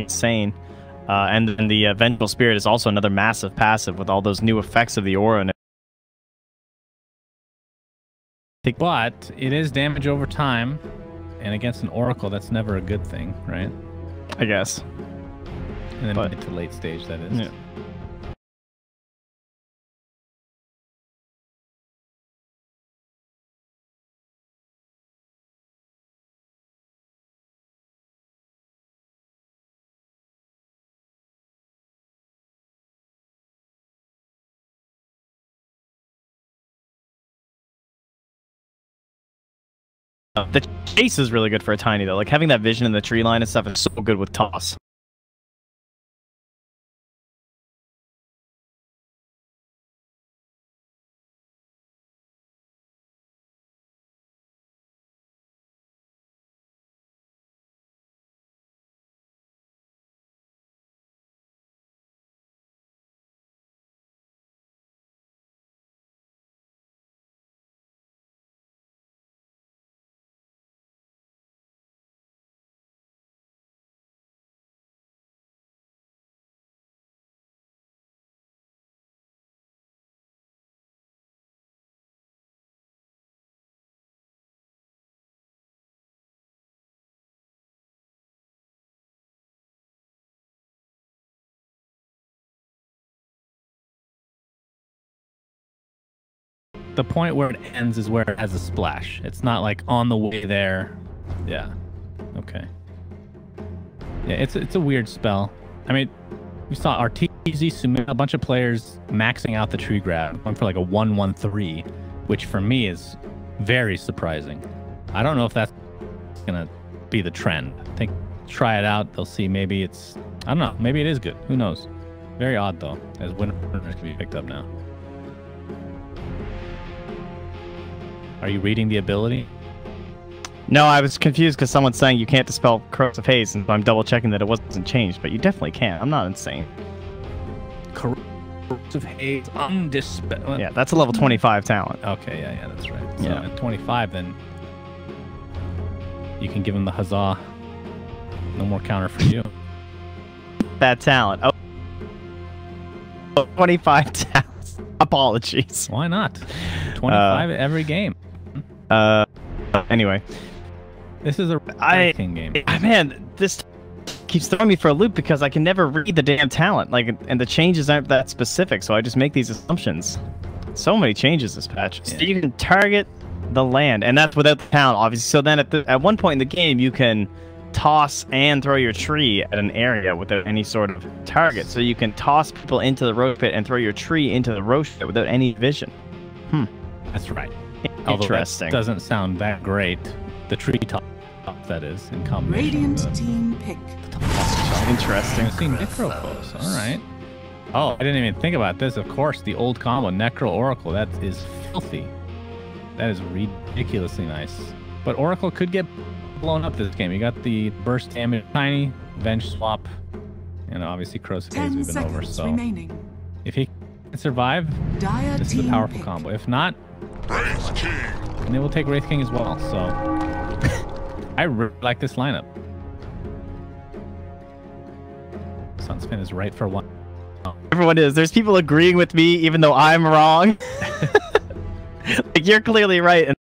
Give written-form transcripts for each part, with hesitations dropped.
insane. And then the Vengeful Spirit is also another massive passive with all those new effects of the aura. But it is damage over time, and against an Oracle, that's never a good thing, right? I guess. And then mid to late stage, that is. Yeah. The chase is really good for a tiny though. Like having that vision in the tree line and stuff is so good with toss. The point where it ends is where it has a splash. It's not like on the way there. Yeah. Okay. Yeah, it's a weird spell. I mean, we saw Arteezy, Sumit, a bunch of players maxing out the tree grab, going for like a 1-1-3, which for me is very surprising. I don't know if that's gonna be the trend. I think try it out. They'll see. Maybe it's, I don't know. Maybe it is good. Who knows? Very odd though, as winners can be picked up now. Are you reading the ability? No, I was confused because someone's saying you can't dispel Corrosive Haze, and I'm double checking that it wasn't changed, but you definitely can. I'm not insane. Corrosive Haze undispel. Yeah, that's a level 25 talent. Okay, yeah, that's right. So yeah. at 25, then you can give him the huzzah. No more counter for you. Bad talent. Oh, 25 talents. Apologies. Why not? 25 every game. Anyway. This is a King game. Man, this keeps throwing me for a loop because I can never read the damn talent. Like, and the changes aren't that specific, so I just make these assumptions. So many changes this patch. Yeah. So you can target the land, and that's without the talent, obviously. So then at one point in the game, you can toss and throw your tree at an area without any sort of target. So you can toss people into the roach pit and throw your tree into the roach pit without any vision. That's right. Interesting. That doesn't sound that great. The tree top, that is, in combination. Radiant team pick. Interesting. I see Necropos. All right. Oh, I didn't even think about this. Of course, the old combo, Necro Oracle. That is filthy. That is ridiculously nice. But Oracle could get blown up this game. You got the burst damage, tiny, Venge swap, and obviously Corrosive Haze we've been over. So if he can survive, this is a powerful combo. If not, Wraith King. And they will take Wraith King as well. So I really like this lineup. Sunspin is right for one. Everyone is. There's people agreeing with me even though I'm wrong. Like, you're clearly right. And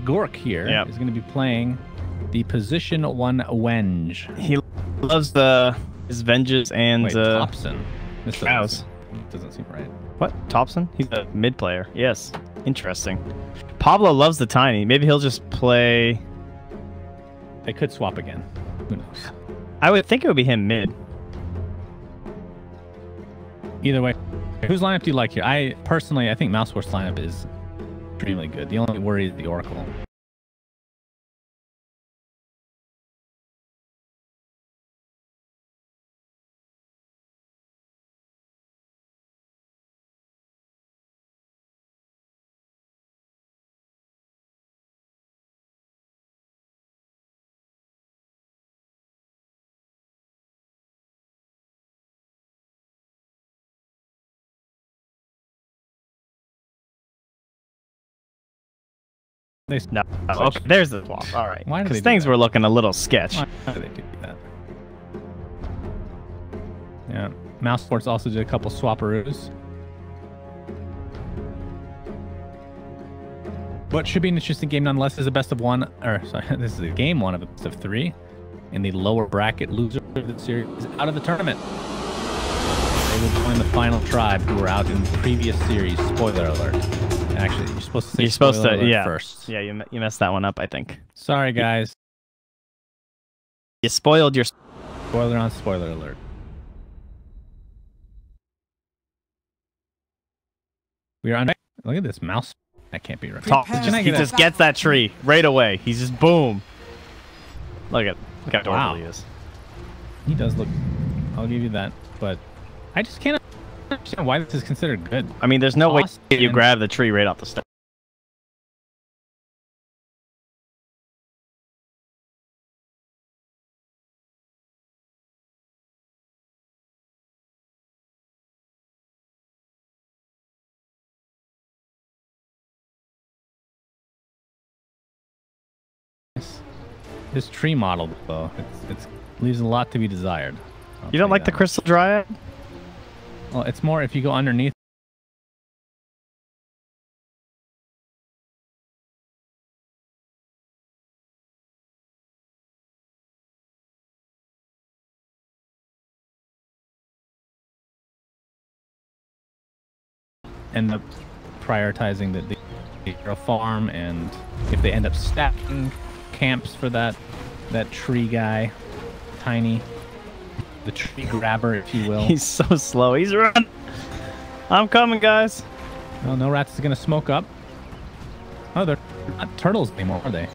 Gork here is going to be playing the position 1 Wenge. He loves his Venges and Thompson. This doesn't seem right. What? Thompson? He's a mid player. Yes. Interesting. Pablo loves the tiny. Maybe he'll just play. They could swap again. Who knows? I would think it would be him mid. Either way, whose lineup do you like here? I think Mouseforce lineup is extremely good. The only worry is the Oracle. No. Okay, there's the swap. All right. Why do they Because do things that? were looking a little sketch. Why do they do that? Yeah. Mouse Sports also did a couple swaparoos. What should be an interesting game nonetheless is a best of one, or sorry, this is a game one of a best of three. In the lower bracket, loser of the series is out of the tournament. They will join the final tribe who were out in the previous series. Spoiler alert. Actually, you're supposed to say spoiler alert first. Yeah, you messed that one up, I think. Sorry, guys. You spoiled your... Spoiler on spoiler alert. We are on... Look at this mouse. That can't be right. He just gets that tree right away. He's just boom. Look how adorable he is. He does look... I'll give you that. But I just can't understand why this is considered good. I mean, there's no way you grab the tree right off the step. This tree model, though, it leaves a lot to be desired. You don't like the Crystal Dryad? Well, it's more if you go underneath. End up prioritizing the farm, and if they end up stacking camps for that tree guy, Tiny, the tree grabber, if you will. He's so slow. He's running. I'm coming, guys. Well, no rats is gonna smoke up. Oh, they're not turtles anymore, are they?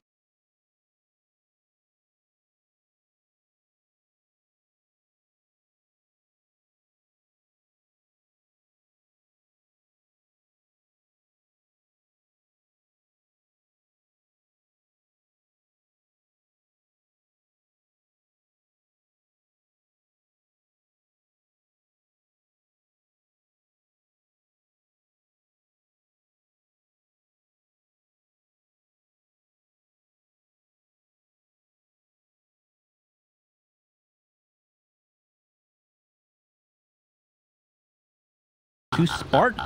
Two Spartan.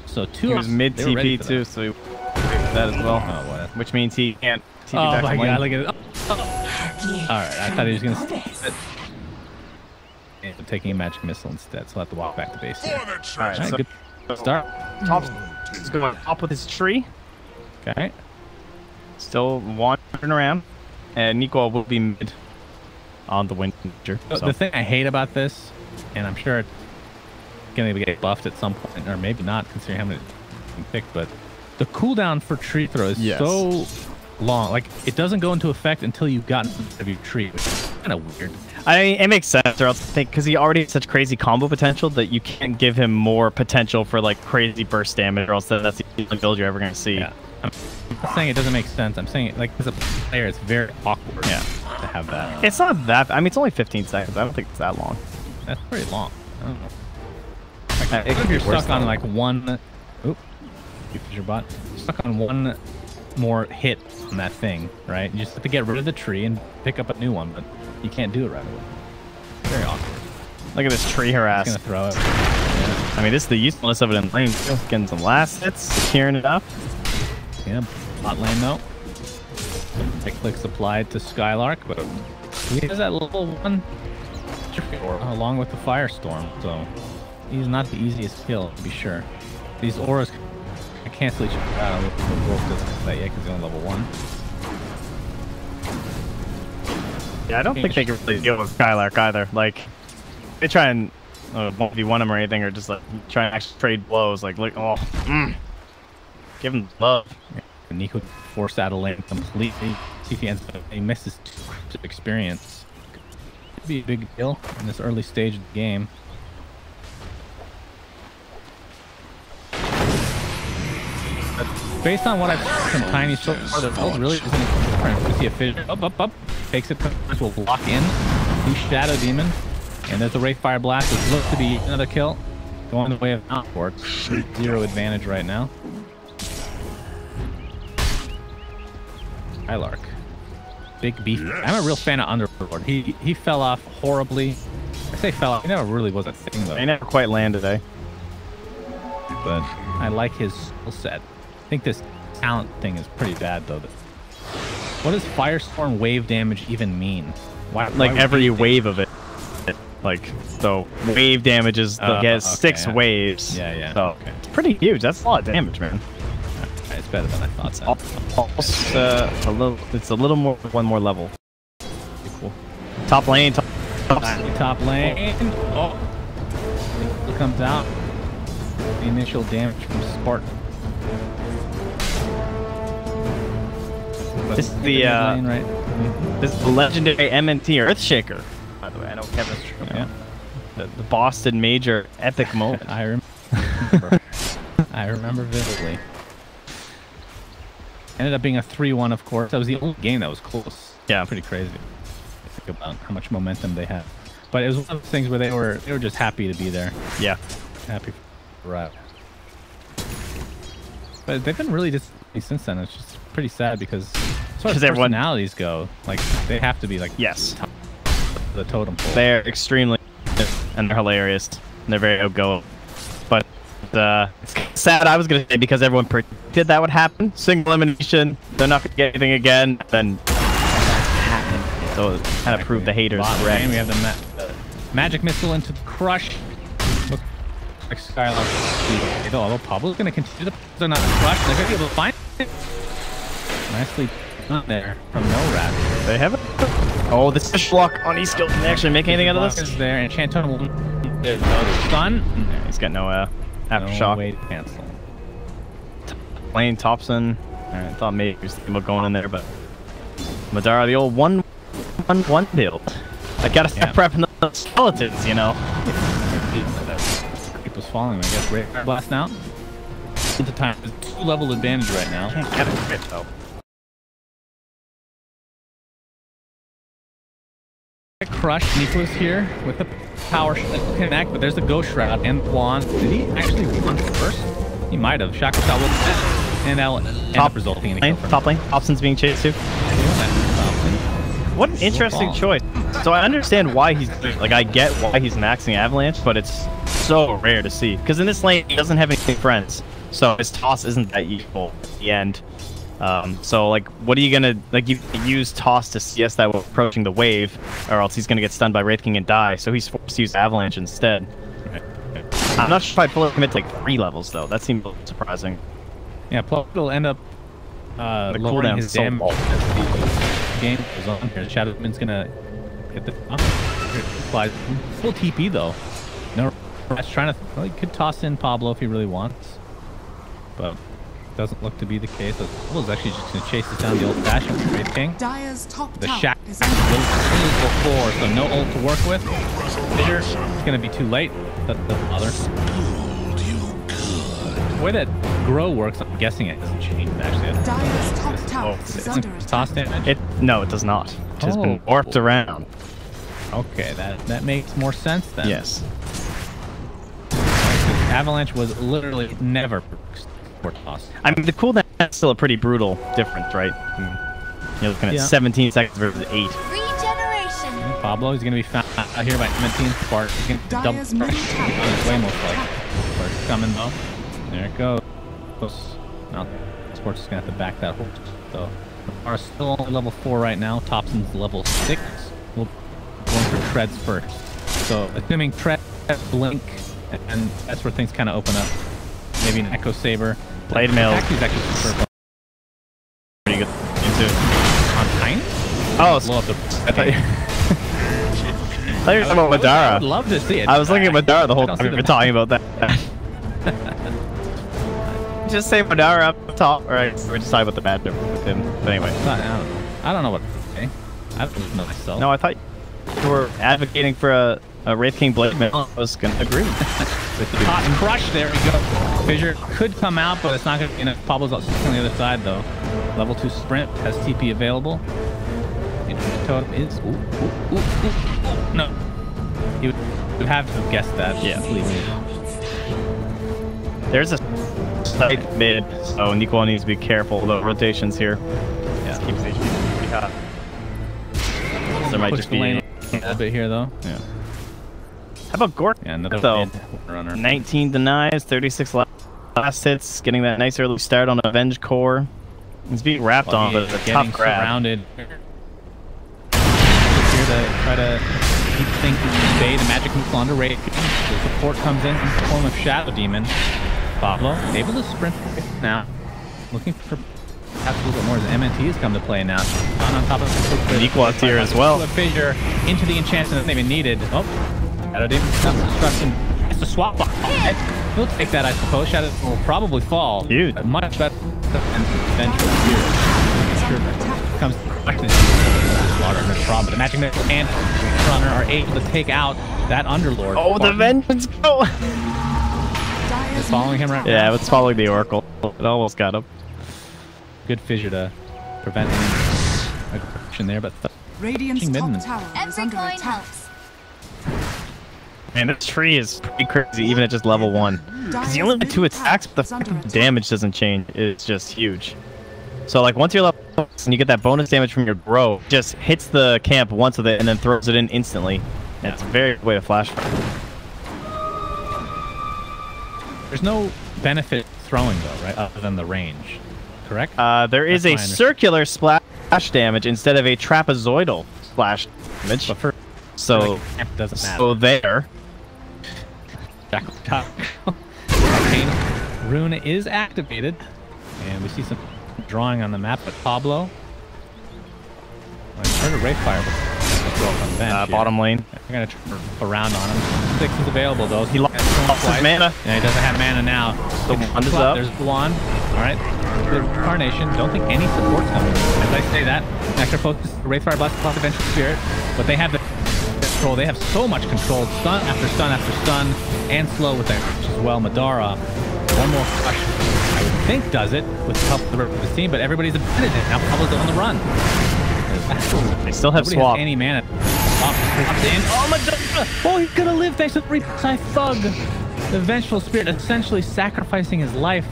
So two. He was mid TP too, so he that as well. Oh, what? Which means he can't TP Oh back my from lane. god! Look at it. Oh. All right, I thought he was gonna taking a magic missile instead, so I'll have to walk back to base here. All right, so good start. He's going up with his tree. Okay. Still wandering around, and Nico will be mid on the Winter. So the thing I hate about this, and I'm sure it's gonna get buffed at some point, or maybe not, considering how many you can pick, but the cooldown for tree throw is so long. Like, it doesn't go into effect until you've gotten rid of your tree, which is kind of weird. I mean, it makes sense, or else I think, because he already has such crazy combo potential that you can't give him more potential for like crazy burst damage, or else that's the only build you're ever going to see. Yeah. I'm not saying it doesn't make sense. I'm saying, like, as a player, it's very awkward to have that. It's not that... I mean, it's only 15 seconds. I don't think it's that long. That's pretty long. I don't know. Like, if you're stuck on like one... Oop. You your bot. Stuck on one more hit on that thing, right? You just have to get rid of the tree and pick up a new one, but you can't do it right away. Very awkward. Look at this tree harass. He's gonna throw it. Yeah. I mean, this is the usefulness of it in lane. Getting some last hits, securing it up. Yeah, bot lane though. Right clicks applied to Skylark, but he has that level 1 along with the Firestorm, so he's not the easiest kill, to be sure. These auras cancel each other out. The Wolf doesn't have that yet because he's on level 1. Yeah, I don't think they can really deal with Skylark either. Like, they try and 1v1 him or anything, or just like try and actually trade blows. Like, look, give him love. Yeah. Nico forced out of lane completely. See if he misses 2 crypts of experience. Could be a big deal in this early stage of the game. But based on what I've seen from Tiny so far, the build really isn't different. We see a fish up, takes it, will lock in, two Shadow Demon, and there's a Wraith Fire Blast, which looks to be another kill. Going the way of outports. 0 advantage right now. Skylark. Big beef. I'm a real fan of Underlord. He fell off horribly. I say fell off. He never really was a thing though. He never quite landed, eh? But I like his skill set. I think this talent thing is pretty bad though. What does Firestorm wave damage even mean? Why every wave of it. Like, so wave damage is has 6 waves. Yeah. So it's pretty huge. That's a lot of damage, man. Right, it's better than I thought. It's a little more, one more level. Cool. Top lane. Top lane. Oh, it comes out. The initial damage from Spartan. This is the lane, right? This is the legendary MNT Earthshaker. By the way, I know Kevin's true. Yeah. The Boston Major epic moment. I remember. I remember vividly. Ended up being a 3-1, of course. That was the only game that was close. Yeah. Pretty crazy. Think about how much momentum they had. But it was one of those things where they were just happy to be there. Yeah. Happy for right. But they've been really disappointing since then. It's just pretty sad because as far as personalities go, like they have to be like yes, the totem pole. They're extremely and they're hilarious. And they're very outgoing. But it's sad. I was gonna say because everyone predicted that would happen. Single elimination. They're not gonna get anything again. Then happened. So it kind of proved the haters correct. And we have the magic missile into the crush. Look like Skylark. Although Pablo's gonna continue to. They're not crush. They're gonna be able to find it. Nicely not there from No Rat. They have it. Oh, the fish block on E-skill. Can they actually make anything out of this? Is there and Chanton will. There's no stun. Yeah, he's got no aftershock. No way to cancel. Lane Thompson. I thought maybe he was thinking about going in there, but Madara, the old 1-1-1 build. I gotta start prepping the skeletons, you know. It was falling, I guess. Right blast now. At the time, there's 2-level advantage right now. Can't get a crit though. Crush Nicholas here with the power connect, but there's the Ghost Shroud and Quan. Did he actually run first? He might have. Chakra Shot will and that will end up resulting in a kill. Top lane. Hobson's being chased too. What an interesting choice. So I understand why he's like I get why he's maxing Avalanche, but it's so rare to see because in this lane he doesn't have any friends, so his toss isn't that useful at the end. So like, what are you gonna like? You use toss to CS that while approaching the wave, or else he's gonna get stunned by Wraith King and die. So he's forced to use Avalanche instead. I'm not sure if I'd fully commit to like 3 levels though. That seemed a little surprising. Yeah, plus it'll end up lowering his damage as the game goes on here. Shadowman's gonna hit the full TP though. No, that's trying to. Well, he could toss in Pablo if he really wants, but. Doesn't look to be the case. Pablo's actually just going to chase this down the old-fashioned Wraith King. The Shack is before, so no ult to work with. Bitter, it's going to be too late. That's the other. The way that Grow works, I'm guessing it hasn't changed actually. Toss damage? No, it does not. It has been warped around. Okay, that makes more sense then. Yes. Avalanche was literally never. Toss. I mean, the cooldown is still a pretty brutal difference, right? You're looking at 17 seconds versus 8. Regeneration. Pablo is going to be found out here by 17 Spark. He's going to double on his way most likely. Spark's coming though. There it goes. Now, Sports is going to have to back that horse. So, are still only level 4 right now. Thompson's level 6. We'll go for treads first. So, assuming tread, blink, and that's where things kind of open up. Maybe an Echo Saber. Blade Mail. Actually, super pretty good. Into on Tiny? Oh, love the. I thought you were talking about Madara. I would love to see it. I was looking at Madara the whole time we were talking about that. Just say Madara up top. Alright, so we're just talking about the matchup with him. But anyway. I don't know what to say. I don't know myself. No, I thought you were advocating for a Wraith King Blade Mail. I was going to agree. With the hot crush, there we go. Fissure could come out, but it's not going to be enough. Pablo's on the other side, though. Level 2 sprint has TP available. Totem is. No. You would have to have guessed that. Yeah. There's a slight mid, so Nico needs to be careful of the rotations here. Yeah. keeps HP pretty hot. There might Push just the be lane a bit here though. Yeah. How about Gork? Yeah, another though? runner. 19 denies, 36 last hits, getting that nice early start on Avenge Core. He's being wrapped on, but it's a tough grab. Surrounded. Here to try to keep things at bay. The magic missile under rate. The support comes in the form of Shadow Demon. Pablo able to sprint now. Looking for perhaps a little bit more as MNT has come to play now. On top of the Equalox here as well. Fissure into the enchantment that they even needed. Oh, Shadow Demon destruction. It's a swap box. We'll take that, I suppose. Shadow will probably fall. Dude. Much better than Vengeful Spirit. Comes Slaughter and Problem. The Magic Missile and Runner are able to take out that Underlord. Oh, the Vengeance go! It's following him right now. Yeah, it's following the Oracle. It almost got him. Good fissure to prevent any aggression there, but Radiant's top tower is under attack. Man, this tree is pretty crazy, even at just level 1. Because you only have 2 attacks, but the damage doesn't change. It's just huge. So, like, once you're level 6 and you get that bonus damage from your grow, it just hits the camp once with it and then throws it in instantly. Yeah. It's a very good way to flash. There's no benefit throwing, though, right? Other than the range. Correct? There is a circular splash damage instead of a trapezoidal splash damage. But for so, doesn't matter. So there. Arcane Rune is activated, and we see some drawing on the map. But Pablo, I heard a Wraithfire on the bench. Bottom lane. I'm gonna turn around on him. 6 is available though. He lost his mana. Yeah, he doesn't have mana now. The wand is up. There's Blonde. All right. The Carnation. Don't think any support's coming. As I say that, Nectar focus, Wraithfire Blast, plus Adventure Spirit, but they have the control. They have so much control. Stun after stun after stun, and slow with that as well. Madara. One more crush, I would think, does it with the help of the rest of the team, but everybody's abandoned it. Now Pablo's on the run. They still have Nobody swap. Has any mana. Oh my god! Oh, he's gonna live thanks to the Repside Thug. The Vengeful Spirit essentially sacrificing his life.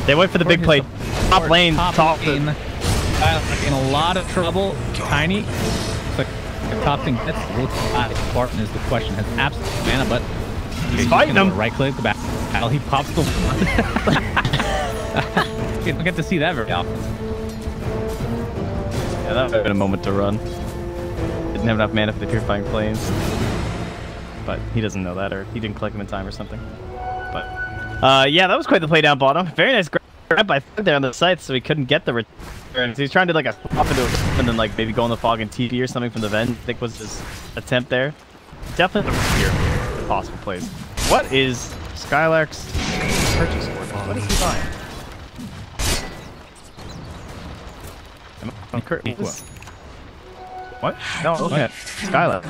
They went for the big play. Top lane, top lane. In a lot of trouble. Tiny. It's like the top thing. That's a little Spartan is the question. Has absolute mana, but he's fighting him. Right click the back. He pops the. You don't get to see that very often. Yeah, that would have been a moment to run. Didn't have enough mana for the Purifying Flames. But he doesn't know that, or he didn't click him in time or something. But, yeah, that was quite the play down bottom. Very nice grab by Thug there on the site, so he couldn't get the return. So he's trying to, like, swap into it and then, like, maybe go in the fog and TP or something from the Ven, I think was his attempt there. Definitely the possible plays. What is Skylark's purchase order? What is he buying? What? No, look at Skylark.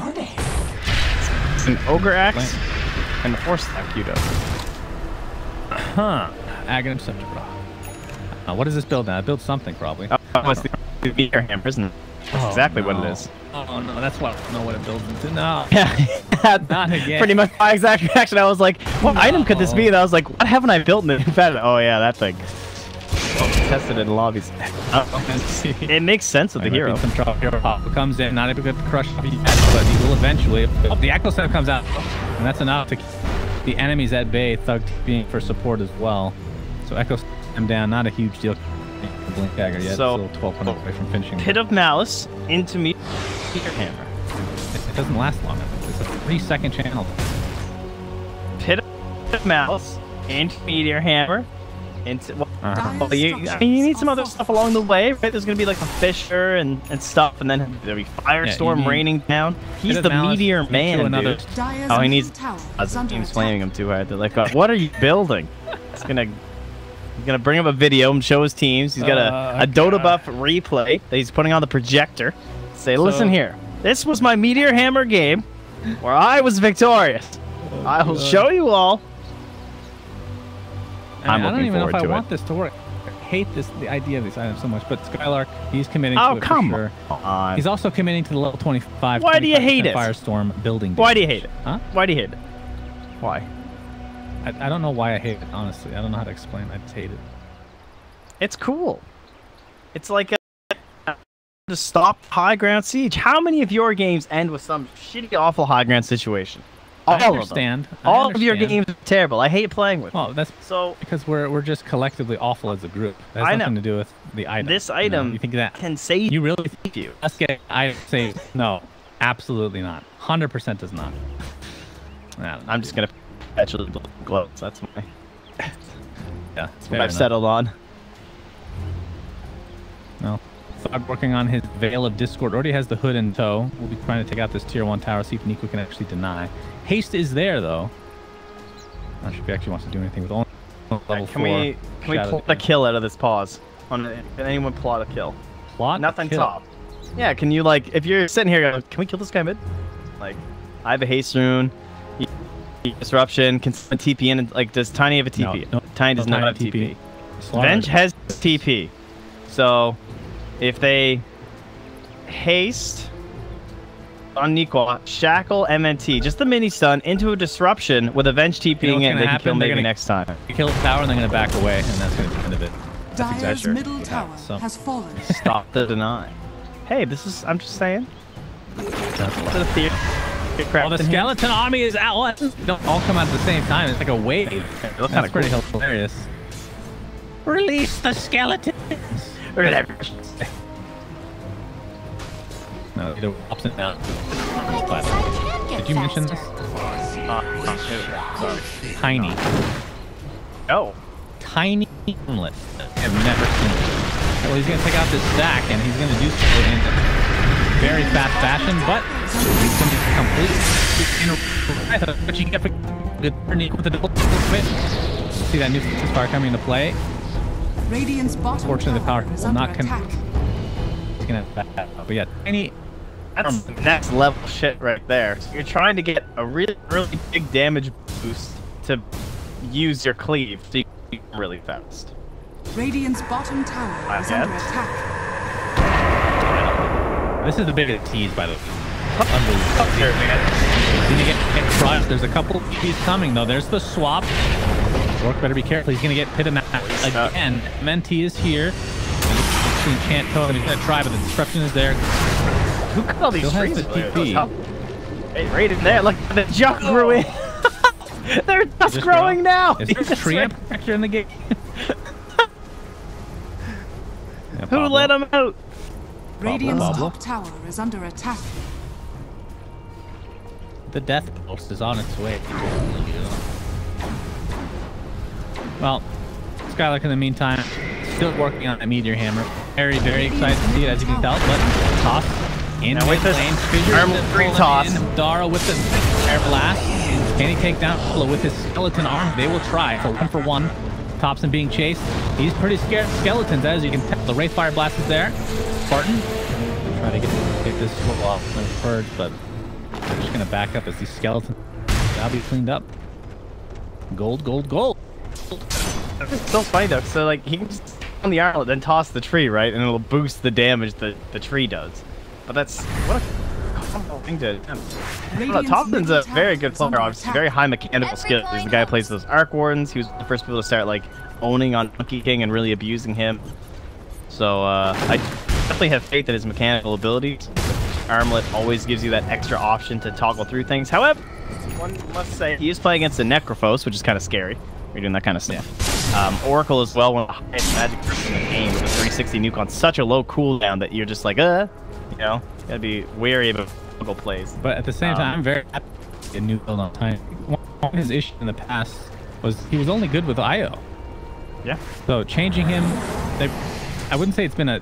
It's an Ogre Axe and a Force Staff Kudo. Huh. Aghanim Scepter, bro. What is this build now? I built something, probably. Oh, it's the Meteor Hammer, isn't it? That's exactly what it is. Oh, no, that's what I don't know what it builds into. No. Yeah, not again. Pretty much my exact reaction. I was like, what item could this be? And I was like, what haven't I built in it? Oh, yeah, that thing. Tested in lobbies. It makes sense with the hero. Some trouble here. Pop comes in, not able to crush yet, but he will eventually. Oh, the Echo Set comes out, and that's enough to keep the enemies at bay. Thug being for support as well. So Echo him down, not a huge deal. Blink dagger yet. So 1200 away from finishing. Pit of Malice into Meteor Hammer. It doesn't last long. It's a 3-second channel. Pit of Malice into Meteor Hammer. Into, well, you need some other stuff along the way, right? There's gonna be like a Fissure and stuff, and then there'll be Firestorm raining down. He's the Meteor Man, dude. Oh, he needs. The team's flaming him too hard. They're like, what are you building? He's gonna bring up a video and show his teams. He's got a Dota buff replay that he's putting on the projector. Say, listen here. This was my Meteor Hammer game where I was victorious. I will show you all. I don't even know if I want this to work. I hate the idea of these items so much, but Skylark, he's committing to it for sure. On. He's also committing to the level 25. Why do you hate it? Firestorm building. Why do you hate it? Huh? Why do you hate it? Why? I don't know why I hate it, honestly. I don't know how to explain. I just hate it. It's cool. It's like to stop high ground siege. How many of your games end with some shitty, awful high ground situation? I understand. All of your games are terrible. I hate playing with. Well, that's so because we're just collectively awful as a group. That has nothing to do with the item. This item you think that can save you really think you? Let's get I say no, absolutely not. 100% does not. I'm just gonna actually gloves. That's my. Yeah, that's what I've settled on. No. Thug working on his Veil of Discord. Already has the hood in tow. We'll be trying to take out this tier 1 tower, see if Nico can actually deny. Haste is there, though. Not sure if he actually wants to do anything with only level 4. Can we plot a kill out of this pause? Can anyone plot a kill? Plot? Nothing kill. top. Yeah, can you, like, if you're sitting here going, can we kill this guy mid? Like, I have a haste rune. Disruption. Can someone TP in? And, like, does Tiny have a TP? No, Tiny does not have TP. Venge has TP. So, if they haste on Qual, shackle MNT, just the mini stun into a disruption with Avenge TPing in, they can kill maybe next time. You kill the tower and they're going to back away, and that's going to be the end of it. Dire's middle tower has fallen. Stop the deny. Hey, this is, I'm just saying. Well, the skeleton army is out. They don't all come out at the same time. It's like a wave. That's pretty hilarious. Release the skeletons. No, either ups and downs. Did you mention this? Tiny. Oh. Tiny inlet. I've never seen it. Well, he's going to take out this stack, and he's going to do so in very fast fashion, but he's going to complete. But you get good with the double quit. See that new fire coming into play. Radiant's bottom Fortunately, the power is will not attack. He's going to back up. But yeah, Tiny. That's next level shit right there. So you're trying to get a really, really big damage boost to use your cleave so you can really fast. Radiant's bottom tower is under attack. This is the biggest tease, by the way. Unbelievable. Get crushed. There's a couple of TPs coming, though. There's the swap. Rourke better be careful. He's going to get pitted again. Menti is here. Enchant totem. He's going to try, but the disruption is there. Who cut all these trees? Hey, right in there. Look, the junk grew in. They're just growing now. Is there a tree aperture in the game? Who let him out? Radiant's top tower is under attack. The death pulse is on its way. Well, Skylark in the meantime, still working on a meteor hammer. Very, very excited to see it, as you can tell. But toss in with the lane. Fissure toss. Dara with the air blast. Can he take down Polo with his skeleton arm? They will try for 1-for-1. Thompson being chased. He's pretty scared of skeletons, as you can tell. The Wraith Fire Blast is there. Spartan try to get this off the purge, but they're just gonna back up as these skeletons now be cleaned up. Gold, gold, gold. It's so funny though. So like he can just on the armlet, then toss the tree, right, and it'll boost the damage that the tree does. But that's what a combo thing to attempt. Thompson's a very good player, obviously, very high mechanical skill. He's the guy who plays those Arc Wardens. He was the first people to start like owning on Monkey King and really abusing him. So I definitely have faith in his mechanical abilities. Armlet always gives you that extra option to toggle through things. However, one must say he is playing against a Necrophos, which is kind of scary. You're doing that kind of stuff. Yeah. Oracle as well, one of the highest magic in the game with a 360 nuke on such a low cooldown that you're just like, you know, gotta be wary of Oracle plays. But at the same time, I'm very happy to get nuke on time. One of his issues in the past was he was only good with IO. Yeah. So changing him, I wouldn't say it's been a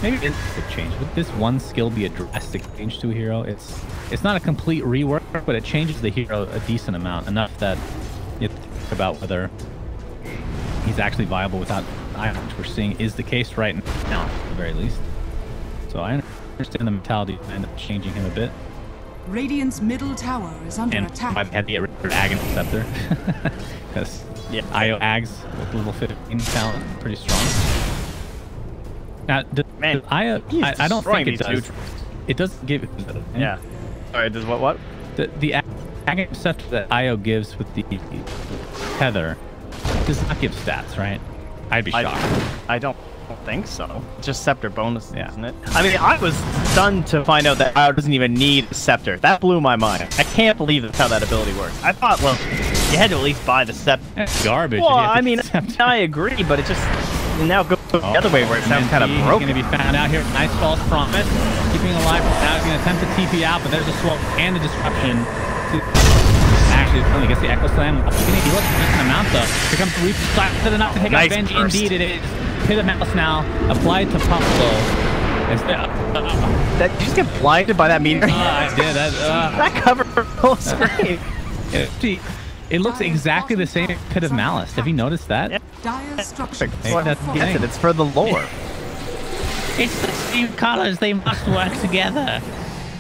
maybe it's a change. Would this one skill be a drastic change to a hero? It's not a complete rework, but it changes the hero a decent amount, enough that you have to think about whether he's actually viable without IO, which we're seeing is the case right now, at the very least. So I understand the mentality behind changing him a bit. Radiant's middle tower is under attack. I had to get rid of Ag and Scepter because IO Ags with level 15 talent pretty strong. Now, IO, I don't think it does. It doesn't give. Yeah. Sorry, does what? The Ag and Scepter that IO gives with the tether does not give stats, right? I'd be shocked. I don't don't think so. It's just scepter bonus, Yeah. isn't it? I mean, I was stunned to find out that Power doesn't even need a scepter. That blew my mind. I can't believe that's how that ability works. I thought, well, you had to at least buy the scepter. It's garbage. Well, if you have to I mean, accept- I agree, but it just now goes the other way where it sounds kind of He's broken. going to be found out here. Nice false promise. Keeping alive now. He's going to attempt to TP out, but there's a swap and the disruption. Actually, it's only gets the Echo Slam. He looks a decent amount though. Here comes the Reef Slap to the knock to take out Benji. burst. Indeed, it is. Pit of Mouse now applied to Pablo. That, did you just get blinded by that meteor? I did. That covered the whole screen. It looks exactly the same as Pit of Malice. Have you noticed that? Yeah. Dire's structures That's what that's are the gets thing. it. It's for the lore. It's the same colors. They must work together.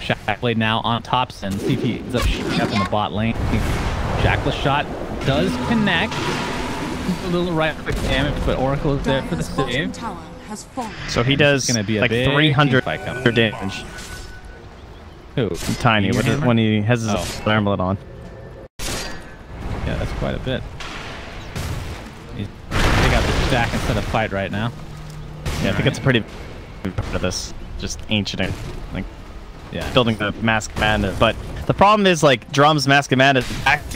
Shackblade now on Topson. CP ends up shooting up in the bot lane. Shackless shot does connect. A little right quick damage, but Oracle is there for the Dire's bottom save. tower has fallen. So he does gonna be a like big 300 fight coming. damage. Who? Tiny Meteor with it, Hammer? when he has his Oh. armlet on. Yeah, that's quite a bit. He's take out the stack instead of fight right now. Yeah, I think it's a pretty big part of this. Just ancient, like Yeah. building the Mask of Madness. But the problem is like Drum's Mask of Madness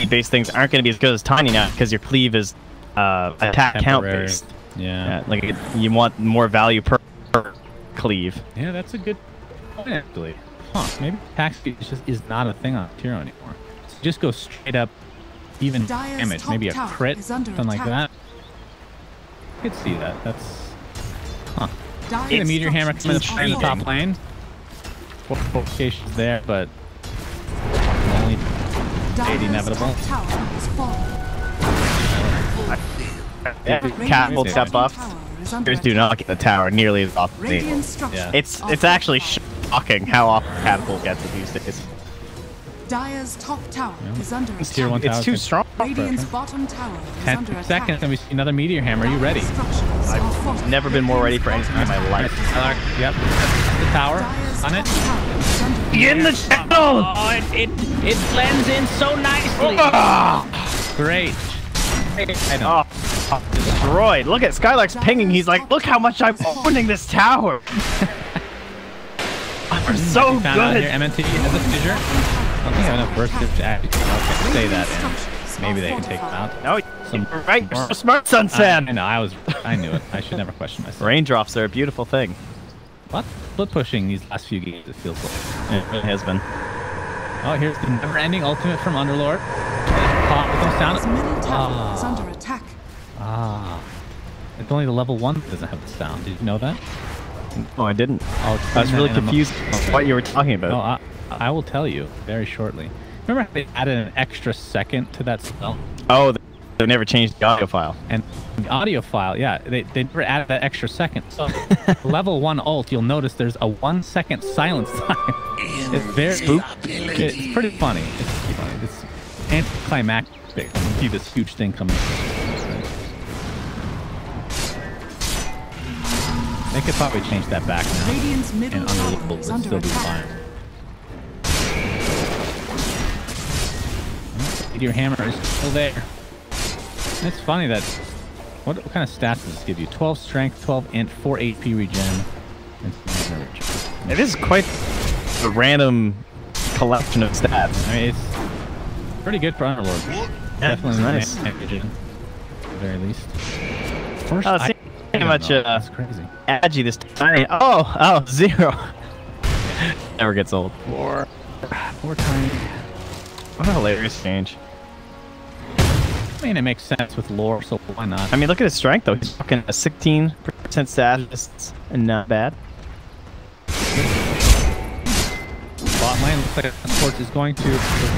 based things aren't going to be as good as Tiny now because your cleave is attack count Temporary. based. Yeah. Yeah, like you want more value per cleave. Yeah, that's a good point, actually. Huh, maybe attack speed is not a thing on Tiro anymore. So just go straight up even Dire's damage, top maybe a tower crit, is under something like attack. that. I could see that. That's... Huh. Dire's See the Meteor Hammer coming structures to play in the are top falling. lane. Fortifications there, but only Dire's inevitable. top tower has fallen. Cat will Radiant's step bottom buff. tower is under Here's do attack. not get the tower nearly as often. Radiant structures Yeah. It's are actually fortified. shocking how often Catapult gets it these days. Dire's top tower is under Tier 1 attack. tower. It's too strong. Radiant's bottom tower is 10 under attack. seconds and we see another Meteor Hammer. Are you ready? Dire's structures are fortified. Never been more ready for anything in my life. Yep. That's the tower. Dire's On it. top tower is under In the channel! Oh, it blends in so nicely. Great. I know. Oh, destroyed. Look at Skylark's pinging. He's like, look how much I'm owning this tower. I'm so Found out here, good. MNT has a fissure. I don't think I have enough burst to actually say that. And maybe they can take them out. No, Some you're right. You're more- so smart, I Sunsan. know. I knew it. I should never question myself. Raindrops are a beautiful thing. What? Split pushing these last few games. It feels like. It really has been. Oh, here's the never-ending ultimate from Underlord. Pop with no sound. His middle tower is under attack. Ah. It's only the level 1 that doesn't have the sound. Did you know that? Oh, I didn't. I'll I explain was that really in a mo- confused Okay. what you were talking about. No, I will tell you very shortly. Remember how they added an extra second to that spell? Oh, they never changed the audio file. And the audio file, yeah, they never added that extra second. So level 1 ult, you'll notice there's a 1 second silence time. It's very It's pretty funny. It's pretty funny. It's anticlimactic. You see this huge thing coming. They could probably change that back now. Radiant's middle And tower Underlord is would under still be attack. fine. Meteor Hammer is still there. And it's funny that... What kind of stats does this give you? 12 strength, 12 int, 4 HP regen. And some mana regen. It is quite a random collection of stats. I mean, it's pretty good for Underlord. Definitely nice. mana regen, at the very least. First, Oh, see how much that's crazy. Agi this tiny. Oh, 0. Never gets old. Poor Tiny. What a hilarious change. I mean, it makes sense with lore, so why not? I mean, look at his strength though. He's fucking a 16% status and not bad. Bot lane looks like Sports is going to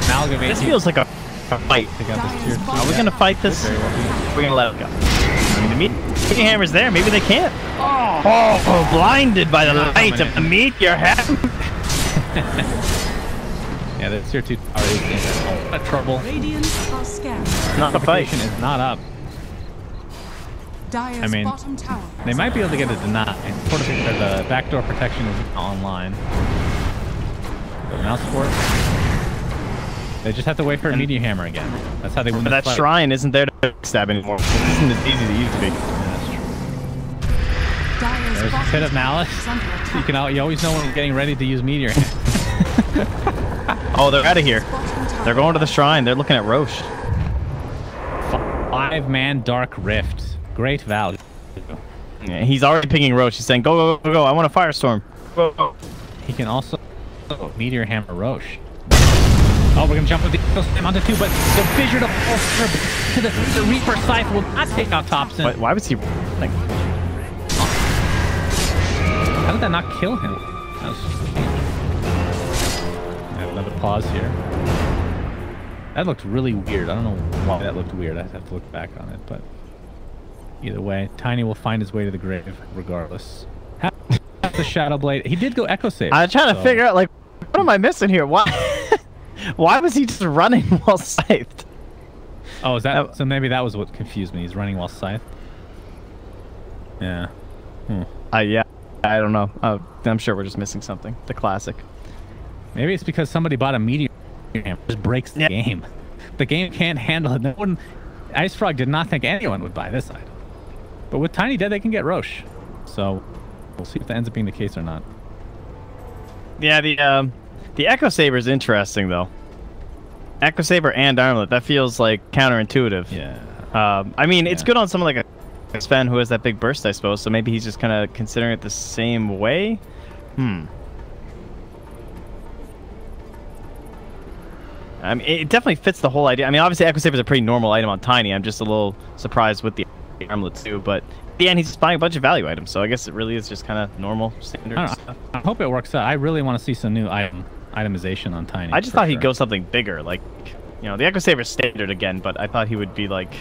amalgamate. This feels like a fight. Take out this tier 2. Are we gonna fight this? Very well. We're gonna let it go. I mean, the meteor hammer's there. Maybe they can't. Oh, blinded by the light of the meteor hammer. Yeah, the tier 2 tower is in a lot of trouble. Radiant are scared. Not a fight. Fortification is not up. Dire's I mean, bottom tower. They might be able to get a deny. The backdoor protection is not online. But mouse support. They just have to wait for a Meteor Hammer again. That's how they win But this that fight. shrine isn't there to stab anymore. It isn't as easy as it used to be. Yeah, that's true. There's a Pit of Malice. is under attack. You always know when we're getting ready to use Meteor. Oh, they're out of here. They're going to the shrine. They're looking at Roche. 5-man Dark Rift. Great value. Yeah, he's already picking Roche. He's saying, go, go, go, go. I want a Firestorm. Go, go. He can also Meteor Hammer Roche. Oh, we're going to jump with the Ecosystem onto 2, but the Fissure to the Reaper Scythe will not take out Thompson. Why was he running? How did that not kill him? That was just I have another pause here. That looked really weird. I don't know why that looked weird. I'd have to look back on it, but either way, Tiny will find his way to the grave regardless. The Shadow Blade. He did go Echo Save. I'm trying to figure out, like, what am I missing here? Why? Why was he just running while scythed? Oh, is that so? Maybe that was what confused me. He's running while scythed. Yeah. Yeah. I don't know. I'm sure we're just missing something. The classic. Maybe it's because somebody bought a Meteor Hammer. Just breaks the game. The game can't handle it. No one, Ice Frog did not think anyone would buy this item. But with Tiny Dead, they can get Roche. So we'll see if that ends up being the case or not. Yeah, the Echo Saber is interesting though. Echo Saber and Armlet. That feels like counterintuitive. Yeah. I mean, it's good on someone like a Sven who has that big burst, I suppose. So maybe he's just kind of considering it the same way. I mean, it definitely fits the whole idea. I mean, obviously, Echo Saber is a pretty normal item on Tiny. I'm just a little surprised with the Armlet too. But at the end, he's just buying a bunch of value items. So I guess it really is just kind of normal standard stuff. I hope it works out. I really want to see some new itemization on Tiny. I just thought he'd go something bigger, like, you know, the Echo Saber's standard again, but I thought he would be like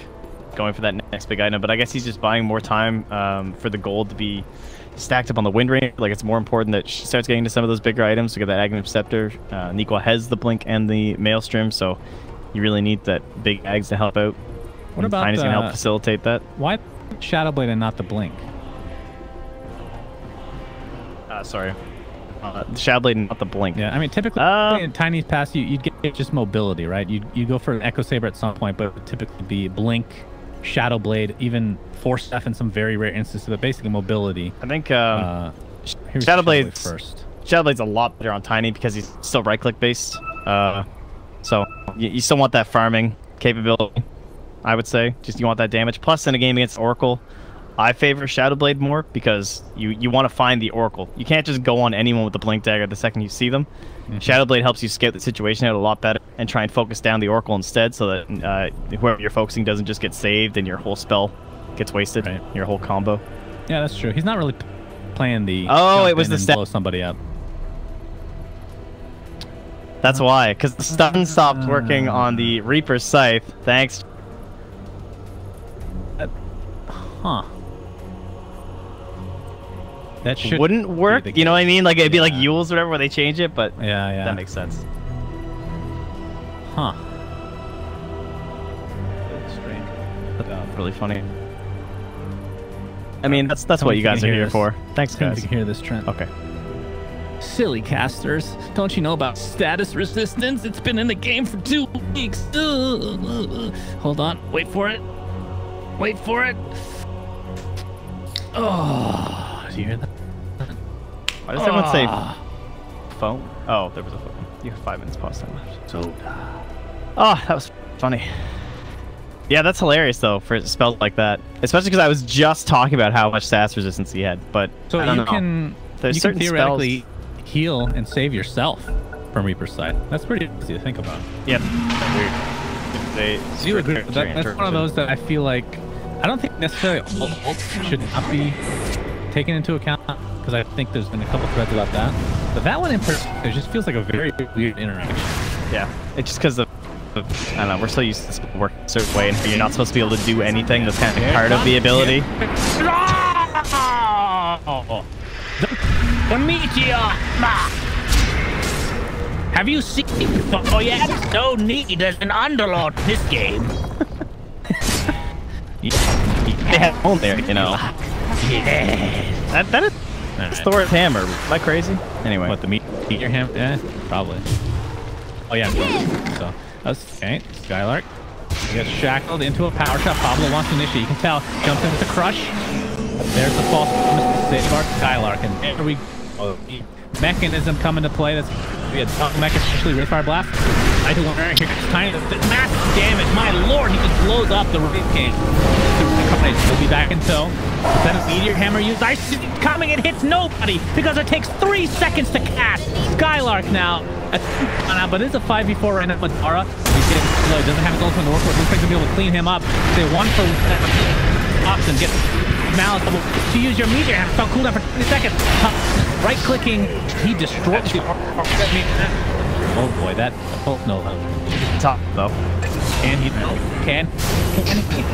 going for that next big item. But I guess he's just buying more time for the gold to be stacked up on the Wind Ranger. Like, it's more important that she starts getting to some of those bigger items to get that Aghanim Scepter. Nequa has the Blink and the Maelstrom, so you really need that big Ags to help out. What about Tiny's gonna help facilitate that. Why Shadowblade and not the Blink? Sorry. The Shadowblade and not the Blink. Yeah, I mean, typically in Tiny's pass, you'd get just mobility, right? You'd go for an Echo Saber at some point, but it would typically be Blink, Shadowblade, even Force F in some very rare instances, but basically mobility. I think Shadowblade first. Shadowblade's a lot better on Tiny because he's still right-click based. So you still want that farming capability, I would say. Just you want that damage. Plus, in a game against Oracle, I favor Shadowblade more because you want to find the Oracle. You can't just go on anyone with the Blink Dagger the second you see them. Shadowblade helps you scout the situation out a lot better and try and focus down the Oracle instead, so that whoever you're focusing doesn't just get saved and your whole spell gets wasted, your whole combo. Yeah, that's true. He's not really playing the it was the blow somebody up. That's why, because the stun stopped working on the Reaper Scythe. Thanks. That should wouldn't work. You know what I mean? Like it'd be like Yule's or whatever where they change it, but yeah, that makes sense. Strange. That's really funny. I mean, that's what you guys are here for. Thanks, guys. You can hear this, Trent. Okay. Silly casters, don't you know about status resistance? It's been in the game for 2 weeks. Hold on, wait for it. Wait for it. Oh, do you hear that? Why does everyone say phone? Oh, there was a phone. You have 5 minutes pause time left. So, oh, that was funny. Yeah, that's hilarious though for spells like that, especially because I was just talking about how much status resistance he had. But so I don't you know. can theoretically heal and save yourself from Reaper's Scythe. That's pretty easy to think about. Yeah, weird. Do you agree? That's one of those that I feel like I don't think necessarily all ults should not be taken into account, because I think there's been a couple threads about that. But that one in particular, it just feels like a very weird interaction. Yeah, it's just because of I don't know, we're so used to this working a certain way, and you're not supposed to be able to do anything that's kind of part of the ability. The meteor! Have you seen Oh yeah, so neat as an underlord in this game. They have on there, you know. Yeah. That is Thor's hammer. Am I crazy? Anyway. What, the meteor hammer? Yeah, probably. Oh yeah, so that's okay. Skylark. He gets shackled into a power shot. Pablo wants to initiate. You can tell. Jumps in with the crush. There's the false promise to save our Skylark, and there we go. Mechanism come into play. That's be a double mech, especially Riftfire Blast. I do wonder, here comes Tiny, massive damage. My lord, he just blows up the Wraith King. He'll be back in tow. Then a Meteor Hammer used. I see it coming, it hits nobody because it takes 3 seconds to cast. Skylark now. But it's a 5v4 right now with Tara. He's getting slow. He doesn't have his ultimate to work with. Looks like they'll be able to clean him up. They 1 for 1 option. Get Malice to use your Meteor Hammer. Felt cooldown for 20 seconds. Right clicking. He destroyed you. Oh boy, that no top though. Can he?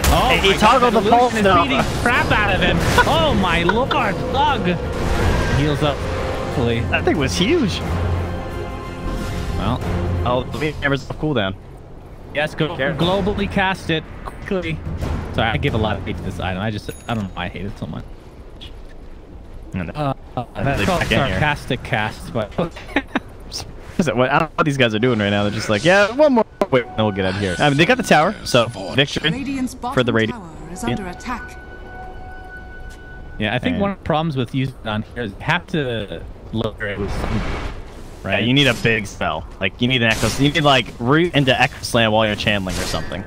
Oh, he toggled the pulse though. Beating crap out of him. Oh my lord, Thug heals up. Hopefully, that thing was huge. Well, oh, the hammer's off cooldown. Yes, go globally cast it quickly. Sorry, I give a lot of hate to this item. I don't know why I hate it so much. That's called sarcastic cast, but. I don't know what these guys are doing right now. They're just like, yeah, one more. Wait, then we'll get out of here. I mean, they got the tower, so victory for the Radiant. Is under attack. Yeah, I think one of the problems with using it on here is you have to look it with something, right? Yeah, you need a big spell. Like, you need an Echo. You need, like, root into Echo Slam while you're channeling or something.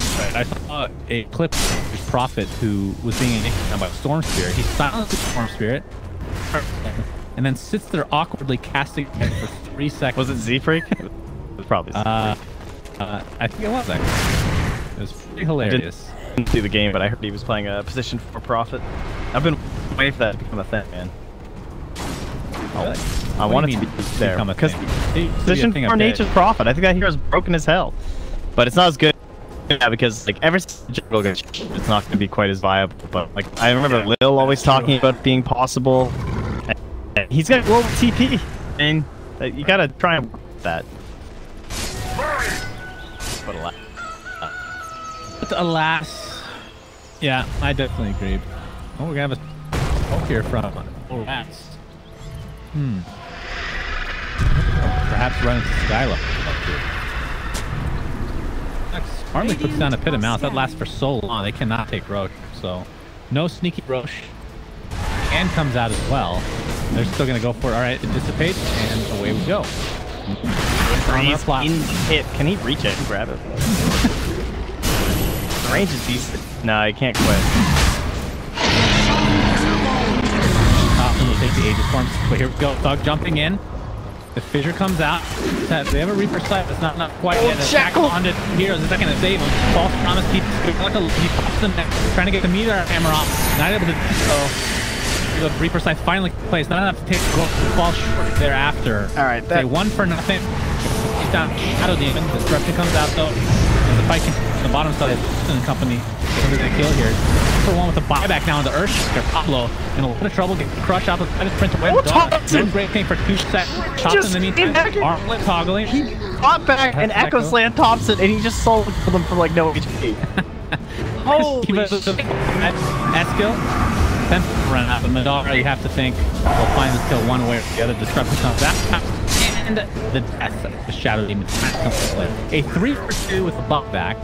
Right. I saw a clip of a prophet who was being taken by Storm Spirit. He silenced the Storm Spirit. And then sits there awkwardly casting it for 3 seconds. Was it Z-Freak? It was probably Z-Freak. I think it was, actually. It was pretty hilarious. I didn't see the game, but I heard he was playing a position for Prophet. I've been waiting for that to become a thing, man. Really? I want it to be there. Because position for Nature's Prophet, I think that hero's broken as hell. But it's not as good. Yeah, because like ever since Jungle gets, it's not going to be quite as viable. But like I remember Lil always talking about it being possible. He's got global TP, and you gotta try and work with that. But alas, yeah, I definitely agree. Oh, we're gonna have a poke here from Rats. Perhaps run into Skyla. Army puts down a Pit of Malice. That lasts for so long. They cannot take Roche. So, no sneaky Roche. And comes out as well. They're still gonna go for it. All right, it dissipates, and away we go. He's in hit. Can he reach it and grab it? The range is decent. No, he can't quit. He'll take the Aegis forms. But here we go. Thug jumping in. The fissure comes out. They have a Reaper sight, but it's not quite yet. Attack on the heroes. It's not going to save him. False promise. He pops them next, trying to get the Meteor Hammer off. Not able to do so. The Reaper sight finally plays. Not enough to take fall short thereafter. All right. They 1 for nothing. He's down Shadow Demon. Disruption comes out though. And the fight continues on the bottom side. And company under the kill here. For 1 with a buyback now on the Earthshaker. Pablo in a little bit of trouble. Get crushed out. The sprint to win. No great thing for 2 seconds. Tops in the meantime. Armlet toggling. He fought back and Echo Slam tops it, and he just sold them for like no HP. Holy shit. Skill. Then run out of Madara, you have to think we'll find this kill one way or the other. Disruption comes back. And the death of the Shadow Demon comes to play. A 3 for 2 with the buff back.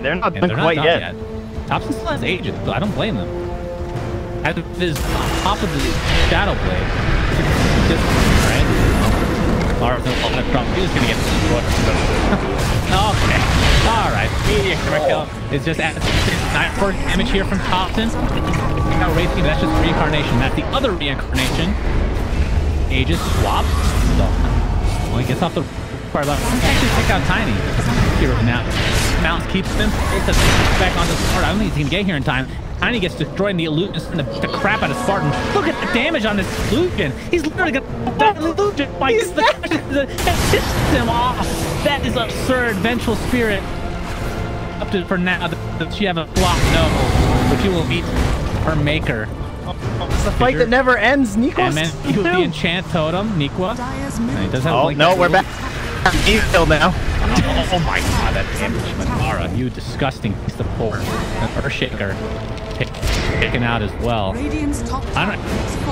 They're not done quite yet. Thompson still has Aegis, so I don't blame them. As is top of the Shadow Blade. Just, right? Lars no fault drop. He's just gonna get destroyed. Okay. Alright. Meteor Hammer kill is just at 9 damage here from Thompson. Racing, that's just reincarnation. That's the other reincarnation. Aegis swaps. So, well, he gets off the fire left. Actually, take out Tiny. Hero now. Mounts keeps him. It's back onto Spartan. I don't think he's gonna get here in time. Tiny gets destroyed in the illusion and the crap out of Spartan. Look at the damage on this illusion. He's literally gonna die the illusion. He's pisses him off. That is absurd. Vengeful Spirit. Up to for now. Does she have a block? No. But you will beat her maker. It's the fight that never ends, Nikwa. And then with the enchant totem, Nikwa. He does have no, we're back. He's killed now. Oh my god, that damage. Madara, you disgusting piece of pork. An Earthshaker taken out as well. I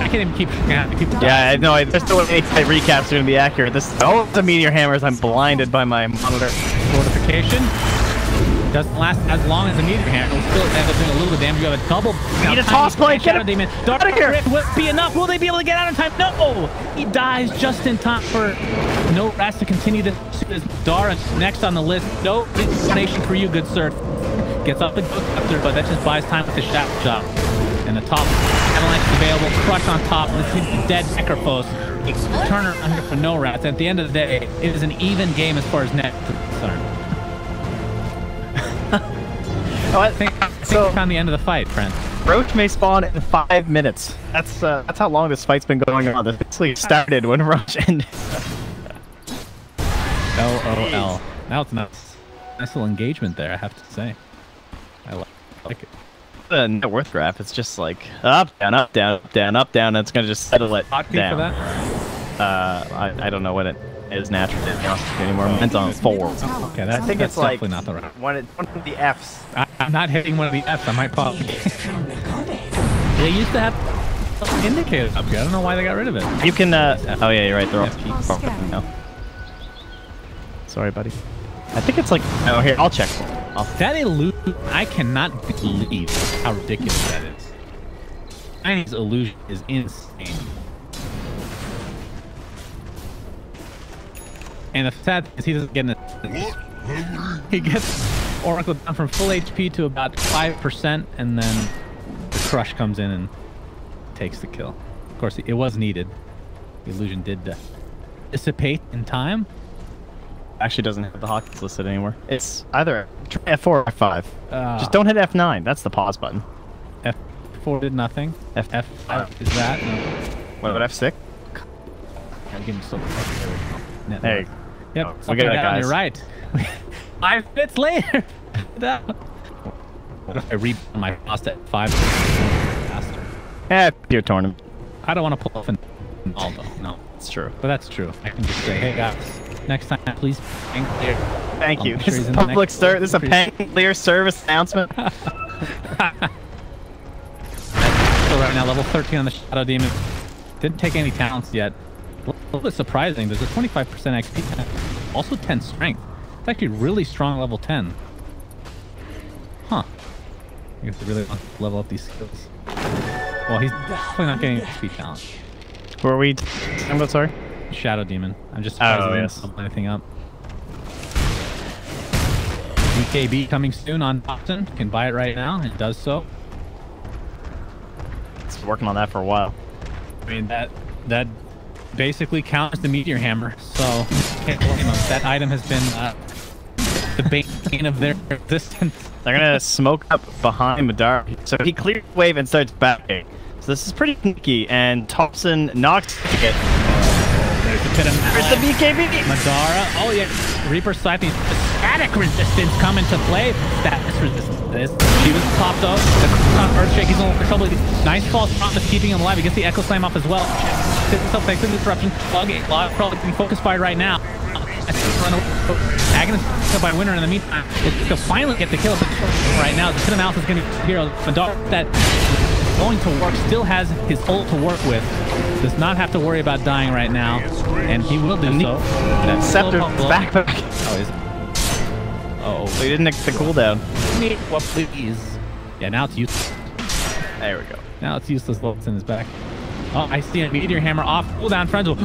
can't even keep yeah, no, there's no way my recaps are going to be accurate. The Meteor Hammers, I'm blinded by my monitor. Fortification. Doesn't last as long as a meteor hammer. It'll still end up doing a little bit of damage. You have a double. Need a toss play. Get him. Demon. Out of here. Will it be enough? Will they be able to get out in time? No. He dies just in time for No Rats to continue to shoot. Dara next on the list. No explanation for you, good sir. Gets off the after, but that just buys time with the shaft shot. And the top avalanche is available. Crush on top. This is dead Necrophos. Turner under for No Rats. At the end of the day, it is an even game as far as net is concerned. I think we found the end of the fight, friend. Roach may spawn in 5 minutes. That's how long this fight's been going on. This basically started when Roach ended. LOL. Now it's nice little engagement there, I have to say. I like it. The net worth graph, it's just like up, down, up, down, up, down, up, down, and it's gonna just settle it down. For that? I don't know what it is naturally anymore. Mine's on 4. Okay, I think that's it's like definitely not the right. one of the Fs. I'm not hitting one of the Fs. I might pop. They used to have indicators up here. I don't know why they got rid of it. You can. Oh yeah, you're right. They're all now. Sorry, buddy. I think it's like. Oh, here, I'll check. That illusion, I cannot believe how ridiculous that is. Chinese illusion is insane. And the sad thing is he doesn't get an he gets Oracle down from full HP to about 5%, and then the Crush comes in and takes the kill. Of course, it was needed. The illusion did dissipate in time. Actually doesn't have the hotkeys listed anymore. It's either F4 or F5. Just don't hit F9. That's the pause button. F4 did nothing. F5 is that. No. What about F6? Give me so there you go. Yep. Oh, we got it, guys. You're right. 5 minutes later. What if I read my past at 5 faster? Your tournament. I don't want to pull off an Aldo. No, it's true. But that's true. I can just say, hey guys, next time please ping clear. Thank you. This is public service. This is a ping clear service announcement. So right now, level 13 on the Shadow Demon. Didn't take any talents yet. A little bit surprising. There's a 25% XP. Also 10 strength. It's actually really strong level 10. Huh. I guess they really want to level up these skills. Well, he's definitely not getting XP talent. Who are we talking about, sorry? Shadow Demon. I'm just surprised they didn't level anything up. UKB coming soon on Boston. Can buy it right now. It does so. It's working on that for a while. I mean, that basically counts the Meteor Hammer, so can't blame them. That item has been the bane of their existence. They're gonna smoke up behind Madara, so he clears the wave and starts backing. So this is pretty sneaky, and Thompson knocks it. There's the pit of There's the BKB! Madara, oh yeah, Reaper Scything. Static resistance come into play. Status resistance. She was popped up. The Earthshake, he's in a little trouble. Nice false promise keeping him alive. He gets the Echo Slam off as well. Himself takes the disruption. Log probably being focused by right now. Agonist by Winter in the meantime. He'll finally get the kill right now. The Cinemouth is going to be hero. Madara that is going to work, still has his ult to work with. Does not have to worry about dying right now. And he will do so. Scepter back. Oh, is it? Oh, he didn't get the cooldown. What, please? Yeah, now it's useless. There we go. Now it's useless. It's in his back. Oh, I see a Meteor Hammer off. Cooldown, friends. Oh.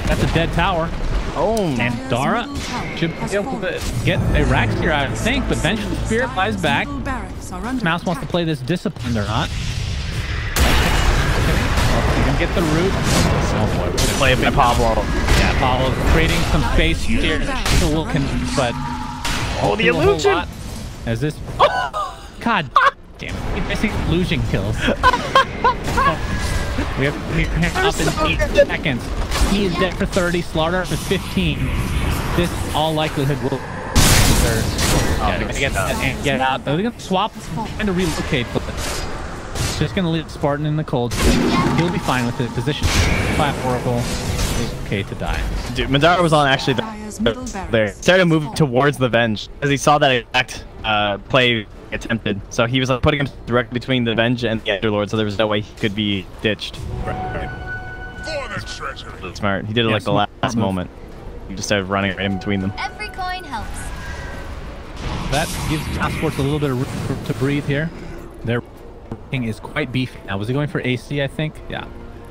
That's a dead tower. Oh, and Dara should be able to get a Rax here, I think, but Vengeful Spirit flies back. Mouse wants to play this disciplined or not. You can get the root. Oh boy, we're gonna play it by Pablo. Yeah, Pablo's creating some space here. But oh, the illusion! As this, God damn it, he's missing illusion kills. We have up in 8 seconds. He is dead for 30. Slaughter for 15. This all likelihood will. Get out. They're gonna swap, trying to relocate, but just gonna leave Spartan in the cold. He'll be fine with it. Position 5 Oracle is okay to die. Dude, Madara was on actually there. Started moving towards the Venge as he saw that exact play attempted. So he was like putting him directly between the Venge and the Underlord, so there was no way he could be ditched. Smart. He did it like the last moment. He just started running right in between them. Every coin That gives Passports a little bit of room to breathe here. Their thing is quite beefy. Now, was he going for AC, I think? Yeah.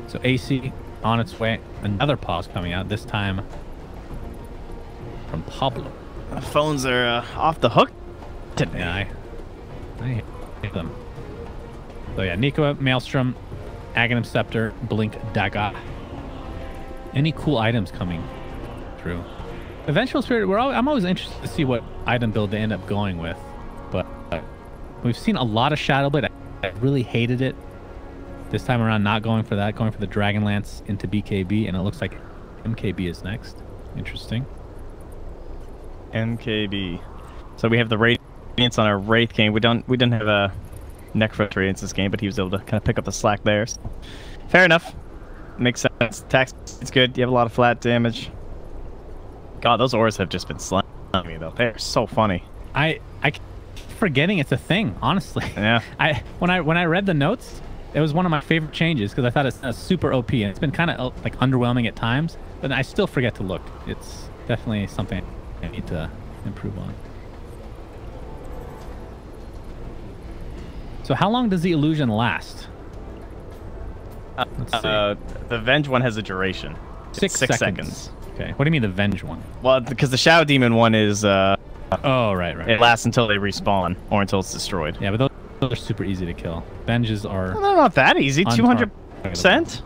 So AC on its way. Another pause coming out, this time from Pablo. The phones are off the hook today. Yeah, I hate them. So yeah, Nico, Maelstrom, Aghanim Scepter, Blink, Daga. Any cool items coming through? Eventual Spirit, I'm always interested to see what item build they end up going with. But we've seen a lot of Shadow Blade. I really hated it. This time around, not going for that, going for the Dragon Lance into BKB, and it looks like MKB is next. Interesting. MKB. So we have the Radiance on our Wraith King. We didn't have a Necrophilic Radiance this game, but he was able to kind of pick up the slack there. So. Fair enough. Makes sense. Tax it's good. You have a lot of flat damage. God, those auras have just been slamming me though. They're so funny. I keep forgetting it's a thing, honestly. Yeah. When I read the notes, it was one of my favorite changes because I thought it's super OP and it's been kind of like underwhelming at times, but I still forget to look. It's definitely something I need to improve on. So how long does the illusion last? Let's see. The Venge one has a duration. Six seconds. Okay. What do you mean the Venge one? Well, because the Shadow Demon one is oh, right. It lasts until they respawn or until it's destroyed. Yeah, but those are super easy to kill. Venges are... Well, they're not that easy. 200%?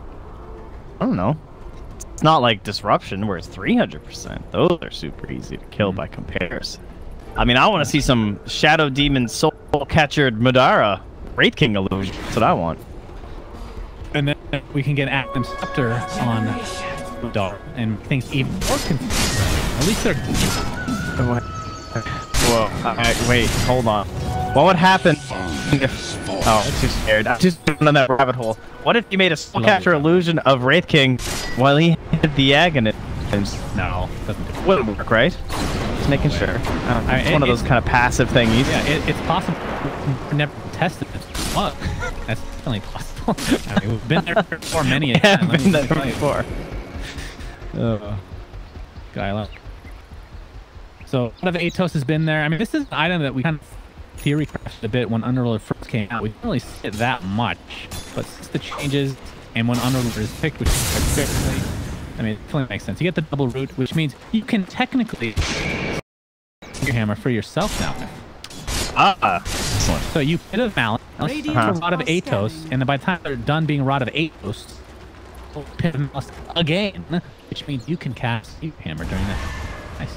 I don't know. It's not like Disruption where it's 300%. Those are super easy to kill by comparison. I mean, I want to see some Shadow Demon Soul Catcher Madara Wraith King illusion. That's what I want. And then we can get Aghanim Scepter on Dark and things even more confusing. At least they're... Whoa. Wait, hold on. What would happen if... Oh, I'm too scared. I'm just going on that rabbit hole. What if you made a Soul Catcher illusion of Wraith King while he hit the Aghanim? No, doesn't do it. Wouldn't work, right? Just making sure. It's one of those kind of passive thingies. Yeah, it's possible. We've never tested it. What? That's definitely possible. I mean, we've been there before many a time. Been there before. Guy So, a lot of Atos has been there. I mean, this is an item that we kind of theory crafted a bit when Underlord first came out. We didn't really see it that much, but since the changes and when Underlord is picked, which is fairly, I mean, it definitely makes sense. You get the double root, which means you can technically your hammer for yourself now. Excellent. So you hit a Mallet, a Rod of Atos, and then by the time they're done being Rod of Atos, you'll pit Malice again, which means you can cast your hammer during that. Nice.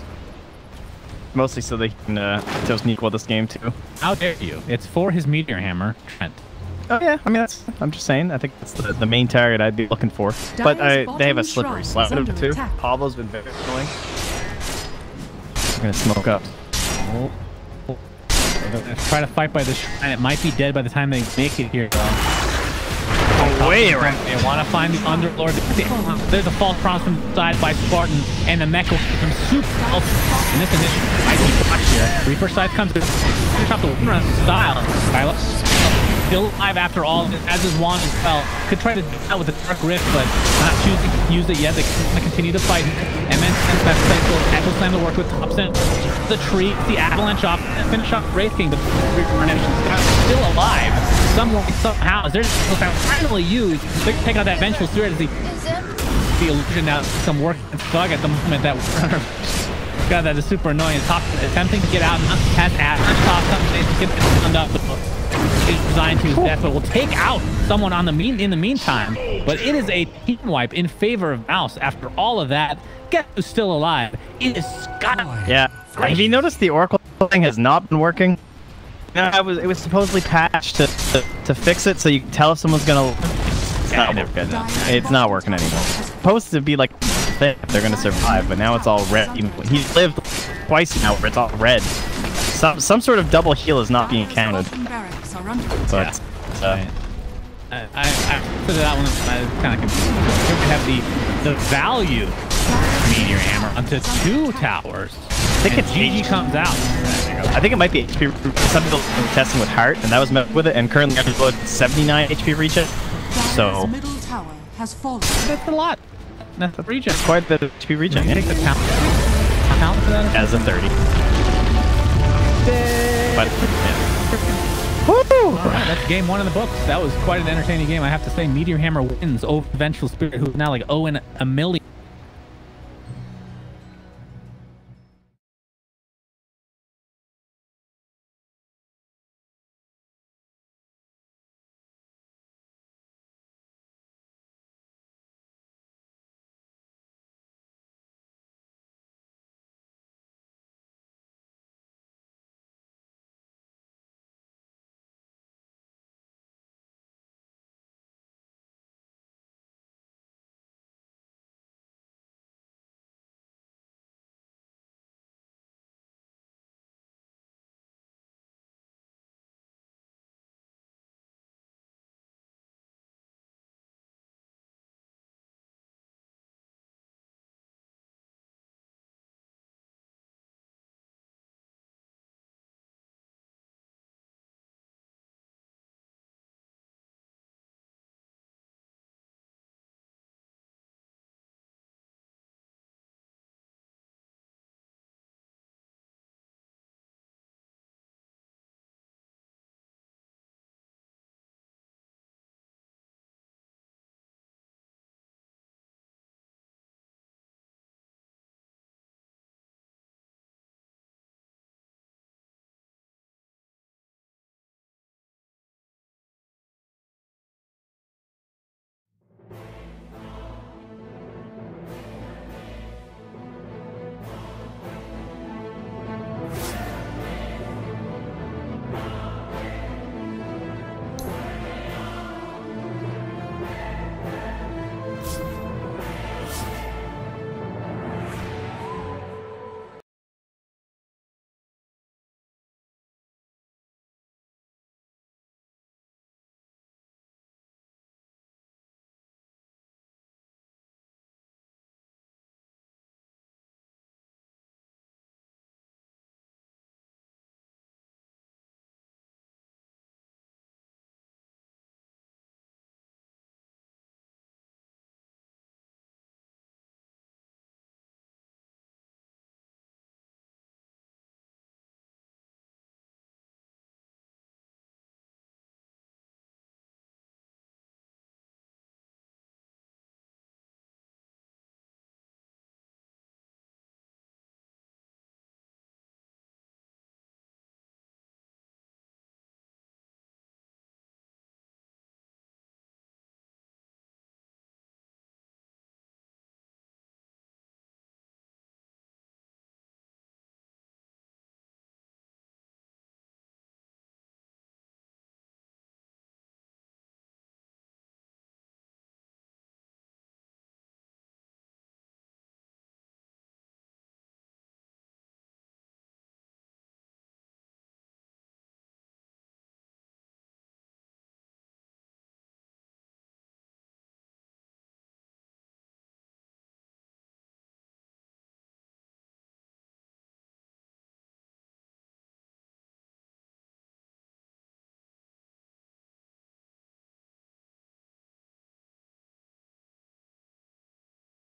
Mostly so they can Atos Nequel this game too. How dare you? It's for his Meteor Hammer, Trent. Oh yeah, I mean I'm just saying. I think that's the main target I'd be looking for. But they have a slippery slide too. Pablo's been very annoying. I'm gonna smoke up. Oh. Try to fight by the shrine. It might be dead by the time they make it here, though. Oh, way around. They want to find the Underlord. There's a false promise from the side by Spartan, and the mech will keep him super healthy. And this initiative might be watched here. Reaper Scythe comes in. Finish off the run style. Still alive after all, as his wand as well. Could try to do that with the Dark Rift, but not choosing to use it yet. They're going to continue to fight. And then that Echo Slam to work with Thompson. The tree, the avalanche off, and finish off Wraith King, but still alive. Somehow, as they're finally used, they're taking out that Vengeful Spirit as the illusion now. Some work thug at the moment that God, that is super annoying. Top attempting to get out, has avalanche top something to get it up. Is designed to his death, but will take out someone on in the meantime. But it is a team wipe in favor of Mouse. After all of that, guess who's still alive? It is Scott. Yeah. Have you noticed the Oracle thing has not been working? No, it was supposedly patched to fix it, so you can tell if someone's gonna. It's not working. It's not working anymore. It's supposed to be like if they're gonna survive, but now it's all red. He's lived twice now where it's all red. Some sort of double heal is not being counted. But I for that one I kind of confused. Here we have the value Meteor Hammer onto 2 towers. I think it's GG comes out. I think it might be HP. Some people were testing with Heart, and that was met with it. And currently, I've got 79 HP regen. So middle tower has fallen. That's a lot. That's a regen. Quite a bit of HP regen. Take the count for that. As a 30. But, Woo! all right, that's game 1 in the books. That was quite an entertaining game. I have to say, Meteor Hammer wins over Vengeful Spirit, who's now like 0 in a million.